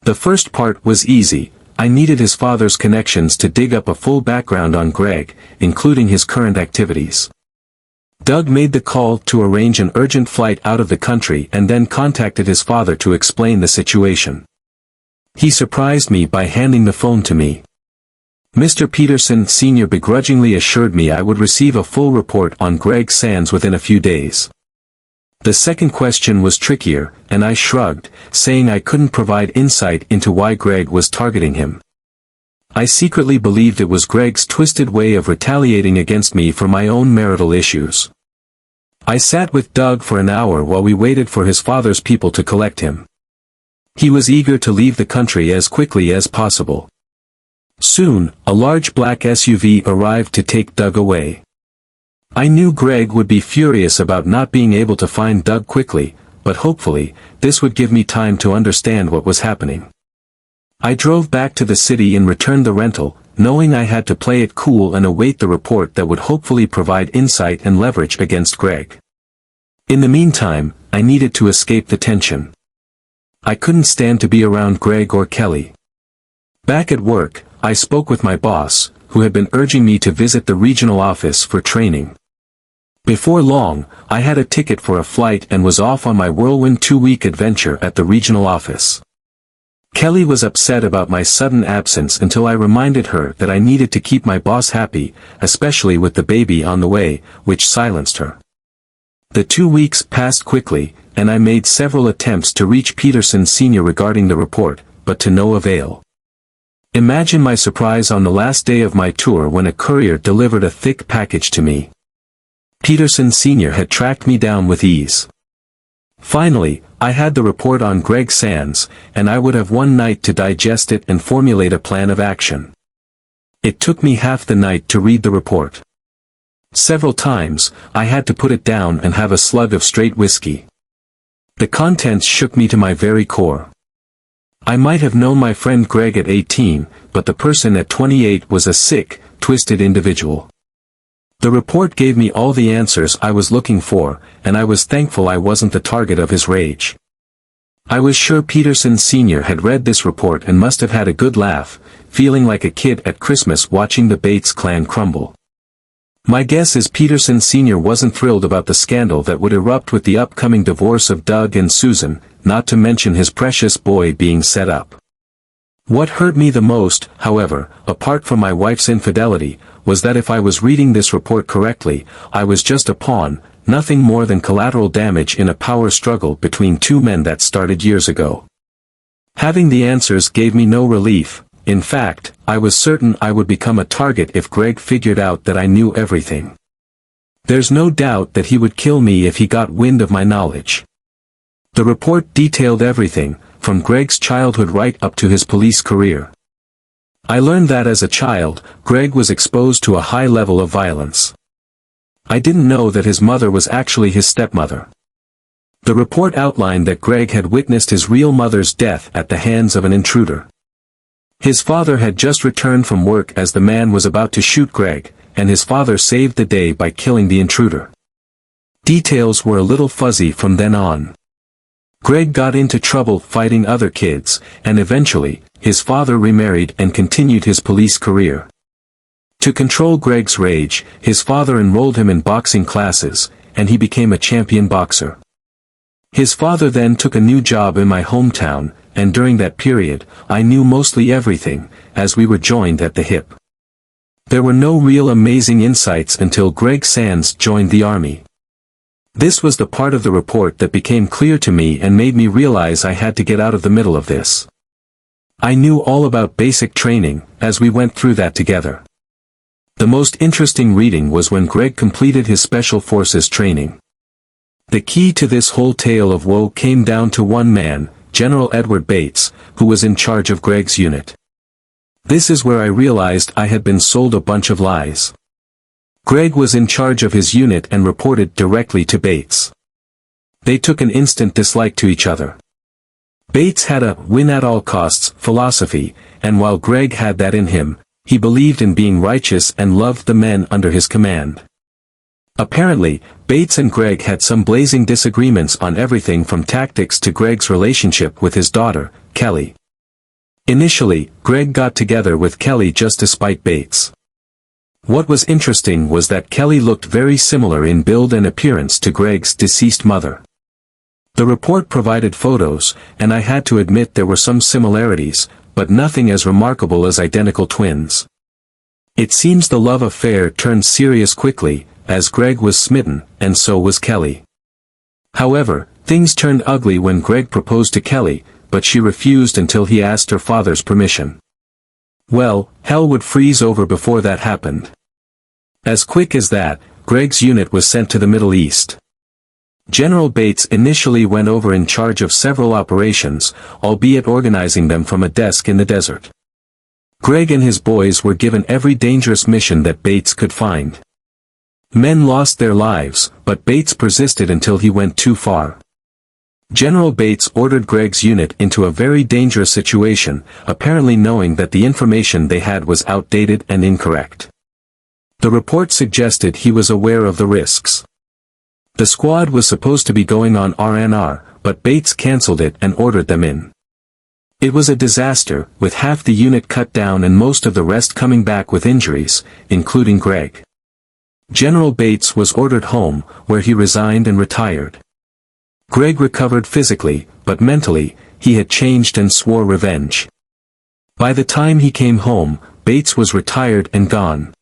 The first part was easy. I needed his father's connections to dig up a full background on Greg, including his current activities. Doug made the call to arrange an urgent flight out of the country and then contacted his father to explain the situation. He surprised me by handing the phone to me. Mr. Peterson Sr. begrudgingly assured me I would receive a full report on Greg Sands within a few days. The second question was trickier, and I shrugged, saying I couldn't provide insight into why Greg was targeting him. I secretly believed it was Greg's twisted way of retaliating against me for my own marital issues. I sat with Doug for an hour while we waited for his father's people to collect him. He was eager to leave the country as quickly as possible. Soon, a large black SUV arrived to take Doug away. I knew Greg would be furious about not being able to find Doug quickly, but hopefully, this would give me time to understand what was happening. I drove back to the city and returned the rental, knowing I had to play it cool and await the report that would hopefully provide insight and leverage against Greg. In the meantime, I needed to escape the tension. I couldn't stand to be around Greg or Kelly. Back at work, I spoke with my boss, who had been urging me to visit the regional office for training. Before long, I had a ticket for a flight and was off on my whirlwind 2-week adventure at the regional office. Kelly was upset about my sudden absence until I reminded her that I needed to keep my boss happy, especially with the baby on the way, which silenced her. The 2 weeks passed quickly, and I made several attempts to reach Peterson Sr. regarding the report, but to no avail. Imagine my surprise on the last day of my tour when a courier delivered a thick package to me. Peterson Sr. had tracked me down with ease. Finally, I had the report on Greg Sands, and I would have one night to digest it and formulate a plan of action. It took me half the night to read the report. Several times, I had to put it down and have a slug of straight whiskey. The contents shook me to my very core. I might have known my friend Greg at 18, but the person at 28 was a sick, twisted individual. The report gave me all the answers I was looking for, and I was thankful I wasn't the target of his rage. I was sure Peterson Sr. had read this report and must have had a good laugh, feeling like a kid at Christmas watching the Bates clan crumble. My guess is Peterson Sr. wasn't thrilled about the scandal that would erupt with the upcoming divorce of Doug and Susan, not to mention his precious boy being set up. What hurt me the most, however, apart from my wife's infidelity, was that if I was reading this report correctly, I was just a pawn, nothing more than collateral damage in a power struggle between two men that started years ago. Having the answers gave me no relief. In fact, I was certain I would become a target if Greg figured out that I knew everything. There's no doubt that he would kill me if he got wind of my knowledge. The report detailed everything, from Greg's childhood right up to his police career. I learned that as a child, Greg was exposed to a high level of violence. I didn't know that his mother was actually his stepmother. The report outlined that Greg had witnessed his real mother's death at the hands of an intruder. His father had just returned from work as the man was about to shoot Greg, and his father saved the day by killing the intruder. Details were a little fuzzy from then on. Greg got into trouble fighting other kids, and eventually, his father remarried and continued his police career. To control Greg's rage, his father enrolled him in boxing classes, and he became a champion boxer. His father then took a new job in my hometown, and during that period, I knew mostly everything, as we were joined at the hip. There were no real amazing insights until Greg Sands joined the army. This was the part of the report that became clear to me and made me realize I had to get out of the middle of this. I knew all about basic training, as we went through that together. The most interesting reading was when Greg completed his Special Forces training. The key to this whole tale of woe came down to one man, General Edward Bates, who was in charge of Greg's unit. This is where I realized I had been sold a bunch of lies. Greg was in charge of his unit and reported directly to Bates. They took an instant dislike to each other. Bates had a win-at-all-costs philosophy, and while Greg had that in him, he believed in being righteous and loved the men under his command. Apparently, Bates and Greg had some blazing disagreements on everything from tactics to Greg's relationship with his daughter, Kelly. Initially, Greg got together with Kelly just to spite Bates. What was interesting was that Kelly looked very similar in build and appearance to Greg's deceased mother. The report provided photos, and I had to admit there were some similarities, but nothing as remarkable as identical twins. It seems the love affair turned serious quickly, as Greg was smitten, and so was Kelly. However, things turned ugly when Greg proposed to Kelly, but she refused until he asked her father's permission. Well, hell would freeze over before that happened. As quick as that, Greg's unit was sent to the Middle East. General Bates initially went over in charge of several operations, albeit organizing them from a desk in the desert. Greg and his boys were given every dangerous mission that Bates could find. Men lost their lives, but Bates persisted until he went too far. General Bates ordered Greg's unit into a very dangerous situation, apparently knowing that the information they had was outdated and incorrect. The report suggested he was aware of the risks. The squad was supposed to be going on RNR, but Bates cancelled it and ordered them in. It was a disaster, with half the unit cut down and most of the rest coming back with injuries, including Greg. General Bates was ordered home, where he resigned and retired. Greg recovered physically, but mentally, he had changed and swore revenge. By the time he came home, Bates was retired and gone.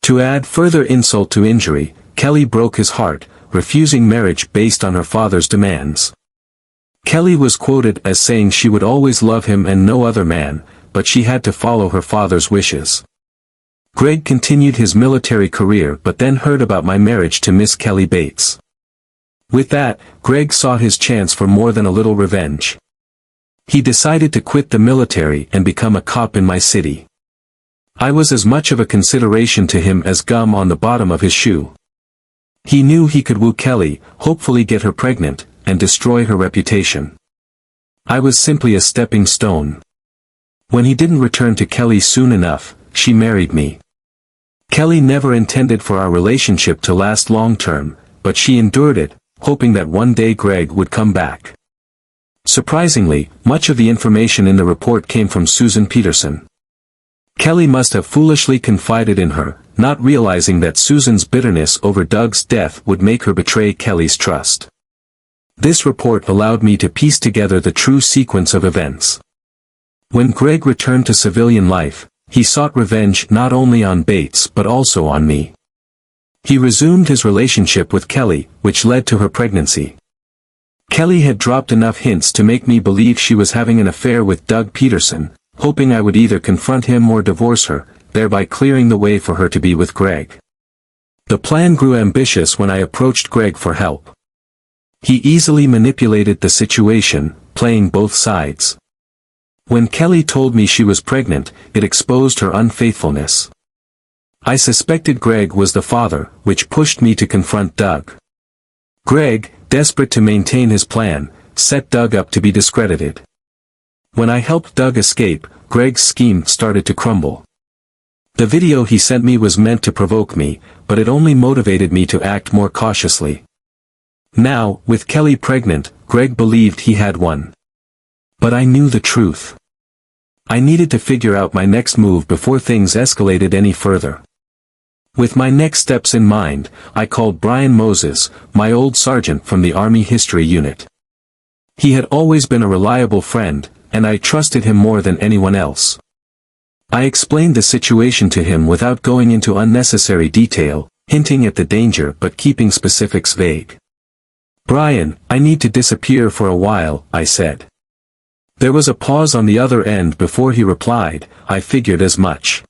To add further insult to injury, Kelly broke his heart, refusing marriage based on her father's demands. Kelly was quoted as saying she would always love him and no other man, but she had to follow her father's wishes. Greg continued his military career but then heard about my marriage to Miss Kelly Bates. With that, Greg sought his chance for more than a little revenge. He decided to quit the military and become a cop in my city. I was as much of a consideration to him as gum on the bottom of his shoe. He knew he could woo Kelly, hopefully get her pregnant, and destroy her reputation. I was simply a stepping stone. When he didn't return to Kelly soon enough, she married me. Kelly never intended for our relationship to last long term, but she endured it, hoping that one day Greg would come back. Surprisingly, much of the information in the report came from Susan Peterson. Kelly must have foolishly confided in her, not realizing that Susan's bitterness over Doug's death would make her betray Kelly's trust. This report allowed me to piece together the true sequence of events. When Greg returned to civilian life, he sought revenge not only on Bates but also on me. He resumed his relationship with Kelly, which led to her pregnancy. Kelly had dropped enough hints to make me believe she was having an affair with Doug Peterson, hoping I would either confront him or divorce her, thereby clearing the way for her to be with Greg. The plan grew ambitious when I approached Greg for help. He easily manipulated the situation, playing both sides. When Kelly told me she was pregnant, it exposed her unfaithfulness. I suspected Greg was the father, which pushed me to confront Doug. Greg, desperate to maintain his plan, set Doug up to be discredited. When I helped Doug escape, Greg's scheme started to crumble. The video he sent me was meant to provoke me, but it only motivated me to act more cautiously. Now, with Kelly pregnant, Greg believed he had one. But I knew the truth. I needed to figure out my next move before things escalated any further. With my next steps in mind, I called Brian Moses, my old sergeant from the Army History Unit. He had always been a reliable friend, and I trusted him more than anyone else. I explained the situation to him without going into unnecessary detail, hinting at the danger but keeping specifics vague. "Brian, I need to disappear for a while," I said. There was a pause on the other end before he replied. "I figured as much.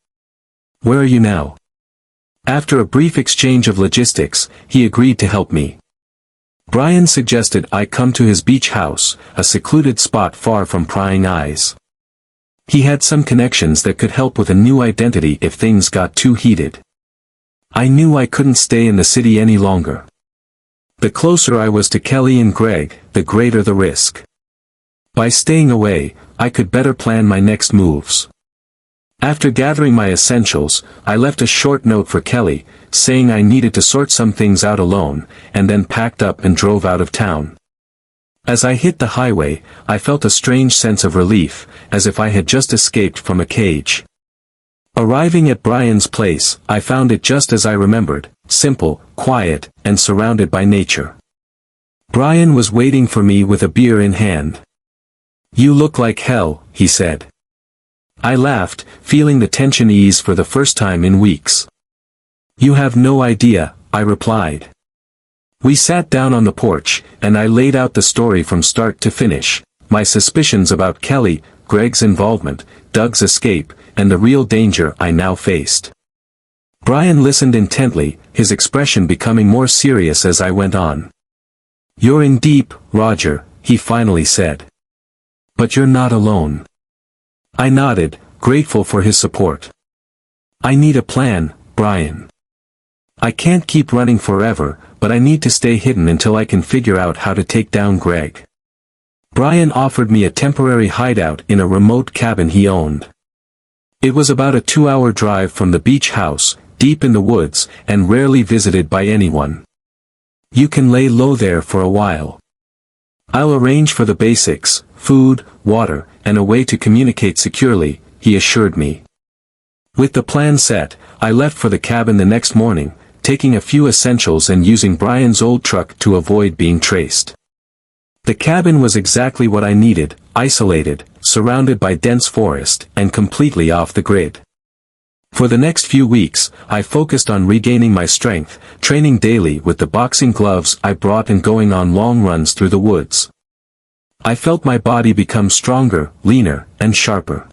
Where are you now?" After a brief exchange of logistics, he agreed to help me. Brian suggested I come to his beach house, a secluded spot far from prying eyes. He had some connections that could help with a new identity if things got too heated. I knew I couldn't stay in the city any longer. The closer I was to Kelly and Greg, the greater the risk. By staying away, I could better plan my next moves. After gathering my essentials, I left a short note for Kelly, saying I needed to sort some things out alone, and then packed up and drove out of town. As I hit the highway, I felt a strange sense of relief, as if I had just escaped from a cage. Arriving at Brian's place, I found it just as I remembered, simple, quiet, and surrounded by nature. Brian was waiting for me with a beer in hand. "You look like hell," he said. I laughed, feeling the tension ease for the first time in weeks. "You have no idea," I replied. We sat down on the porch, and I laid out the story from start to finish, my suspicions about Kelly, Greg's involvement, Doug's escape, and the real danger I now faced. Brian listened intently, his expression becoming more serious as I went on. "You're in deep, Roger," he finally said. "But you're not alone." I nodded, grateful for his support. "I need a plan, Brian. I can't keep running forever, but I need to stay hidden until I can figure out how to take down Greg." Brian offered me a temporary hideout in a remote cabin he owned. It was about a 2-hour drive from the beach house, deep in the woods, and rarely visited by anyone. "You can lay low there for a while. I'll arrange for the basics, food, water, and a way to communicate securely," he assured me. With the plan set, I left for the cabin the next morning, taking a few essentials and using Brian's old truck to avoid being traced. The cabin was exactly what I needed, isolated, surrounded by dense forest, and completely off the grid. For the next few weeks, I focused on regaining my strength, training daily with the boxing gloves I brought and going on long runs through the woods. I felt my body become stronger, leaner, and sharper.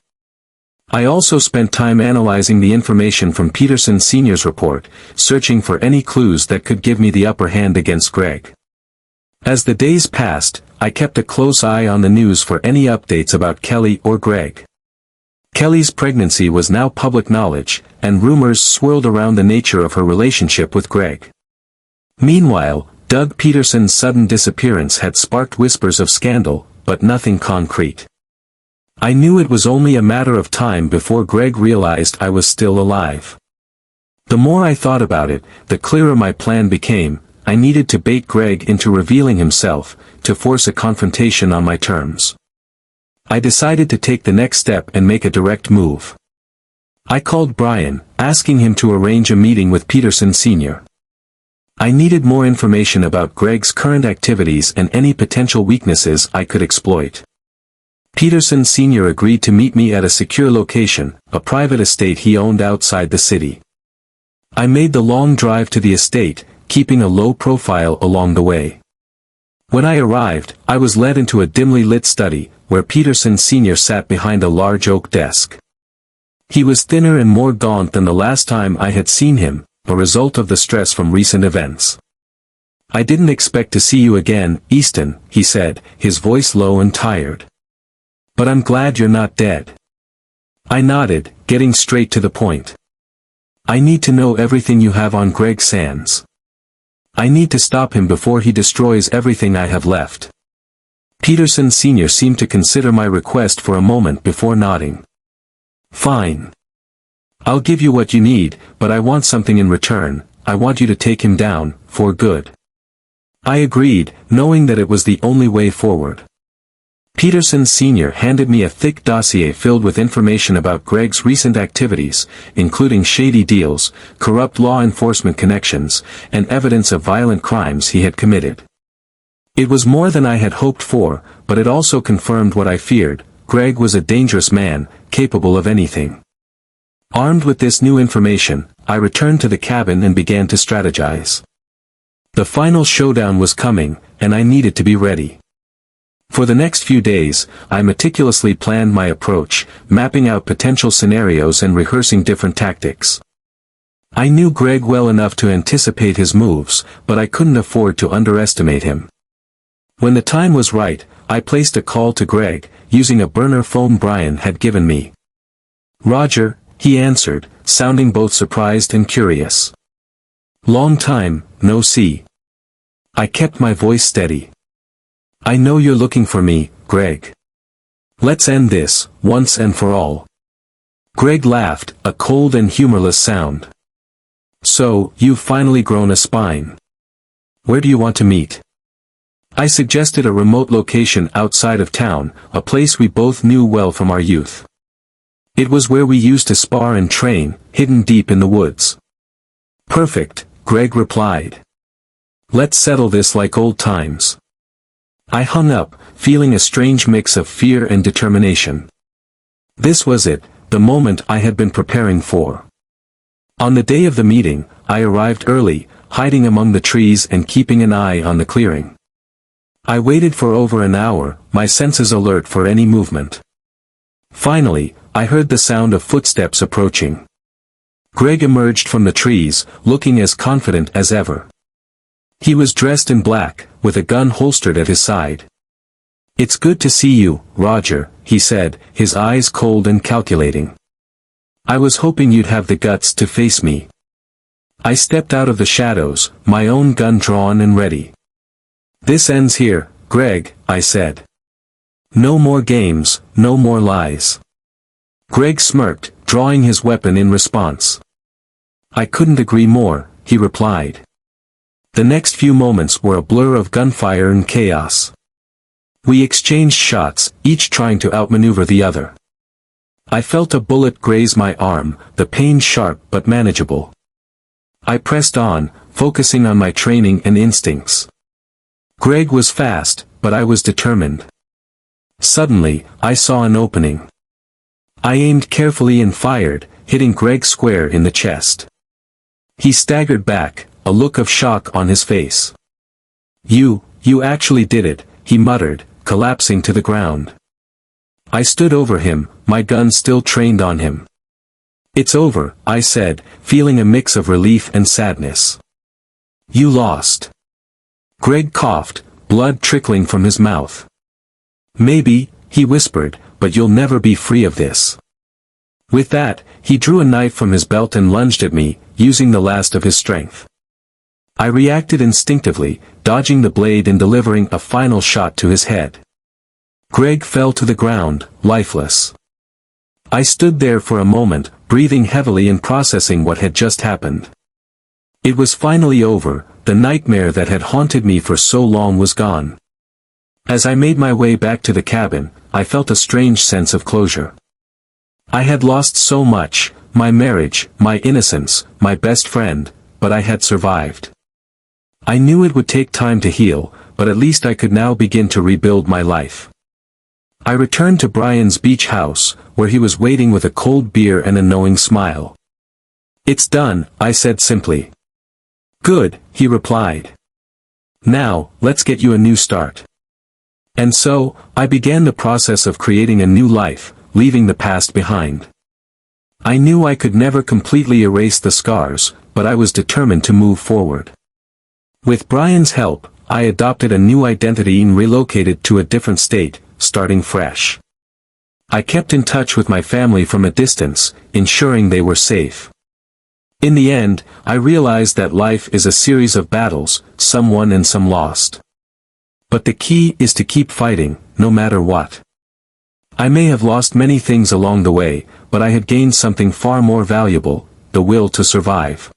I also spent time analyzing the information from Peterson Sr.'s report, searching for any clues that could give me the upper hand against Greg. As the days passed, I kept a close eye on the news for any updates about Kelly or Greg. Kelly's pregnancy was now public knowledge, and rumors swirled around the nature of her relationship with Greg. Meanwhile, Doug Peterson's sudden disappearance had sparked whispers of scandal, but nothing concrete. I knew it was only a matter of time before Greg realized I was still alive. The more I thought about it, the clearer my plan became. I needed to bait Greg into revealing himself, to force a confrontation on my terms. I decided to take the next step and make a direct move. I called Brian, asking him to arrange a meeting with Peterson Sr. I needed more information about Greg's current activities and any potential weaknesses I could exploit. Peterson Sr. agreed to meet me at a secure location, a private estate he owned outside the city. I made the long drive to the estate, keeping a low profile along the way. When I arrived, I was led into a dimly lit study, where Peterson Sr. sat behind a large oak desk. He was thinner and more gaunt than the last time I had seen him, a result of the stress from recent events. "I didn't expect to see you again, Easton," he said, his voice low and tired. "But I'm glad you're not dead." I nodded, getting straight to the point. "I need to know everything you have on Greg Sands. I need to stop him before he destroys everything I have left." Peterson Sr. seemed to consider my request for a moment before nodding. "Fine. I'll give you what you need, but I want something in return. I want you to take him down, for good." I agreed, knowing that it was the only way forward. Peterson Sr. handed me a thick dossier filled with information about Greg's recent activities, including shady deals, corrupt law enforcement connections, and evidence of violent crimes he had committed. It was more than I had hoped for, but it also confirmed what I feared: Greg was a dangerous man, capable of anything. Armed with this new information, I returned to the cabin and began to strategize. The final showdown was coming, and I needed to be ready. For the next few days, I meticulously planned my approach, mapping out potential scenarios and rehearsing different tactics. I knew Greg well enough to anticipate his moves, but I couldn't afford to underestimate him. When the time was right, I placed a call to Greg, using a burner phone Brian had given me. "Roger," he answered, sounding both surprised and curious. "Long time, no see." I kept my voice steady. "I know you're looking for me, Greg. Let's end this, once and for all." Greg laughed, a cold and humorless sound. "So, you've finally grown a spine. Where do you want to meet?" I suggested a remote location outside of town, a place we both knew well from our youth. It was where we used to spar and train, hidden deep in the woods. "Perfect," Greg replied. "Let's settle this like old times." I hung up, feeling a strange mix of fear and determination. This was it, the moment I had been preparing for. On the day of the meeting, I arrived early, hiding among the trees and keeping an eye on the clearing. I waited for over an hour, my senses alert for any movement. Finally, I heard the sound of footsteps approaching. Greg emerged from the trees, looking as confident as ever. He was dressed in black, with a gun holstered at his side. "It's good to see you, Roger," he said, his eyes cold and calculating. "I was hoping you'd have the guts to face me." I stepped out of the shadows, my own gun drawn and ready. "This ends here, Greg," I said. "No more games, no more lies." Greg smirked, drawing his weapon in response. "I couldn't agree more," he replied. The next few moments were a blur of gunfire and chaos. We exchanged shots, each trying to outmaneuver the other. I felt a bullet graze my arm, the pain sharp but manageable. I pressed on, focusing on my training and instincts. Greg was fast, but I was determined. Suddenly, I saw an opening. I aimed carefully and fired, hitting Greg square in the chest. He staggered back, a look of shock on his face. You actually did it," he muttered, collapsing to the ground. I stood over him, my gun still trained on him. "It's over," I said, feeling a mix of relief and sadness. "You lost." Greg coughed, blood trickling from his mouth. "Maybe," he whispered, "but you'll never be free of this." With that, he drew a knife from his belt and lunged at me, using the last of his strength. I reacted instinctively, dodging the blade and delivering a final shot to his head. Greg fell to the ground, lifeless. I stood there for a moment, breathing heavily and processing what had just happened. It was finally over, the nightmare that had haunted me for so long was gone. As I made my way back to the cabin, I felt a strange sense of closure. I had lost so much, my marriage, my innocence, my best friend, but I had survived. I knew it would take time to heal, but at least I could now begin to rebuild my life. I returned to Brian's beach house, where he was waiting with a cold beer and a knowing smile. "It's done," I said simply. "Good," he replied. "Now, let's get you a new start." And so, I began the process of creating a new life, leaving the past behind. I knew I could never completely erase the scars, but I was determined to move forward. With Brian's help, I adopted a new identity and relocated to a different state, starting fresh. I kept in touch with my family from a distance, ensuring they were safe. In the end, I realized that life is a series of battles, some won and some lost. But the key is to keep fighting, no matter what. I may have lost many things along the way, but I had gained something far more valuable: the will to survive.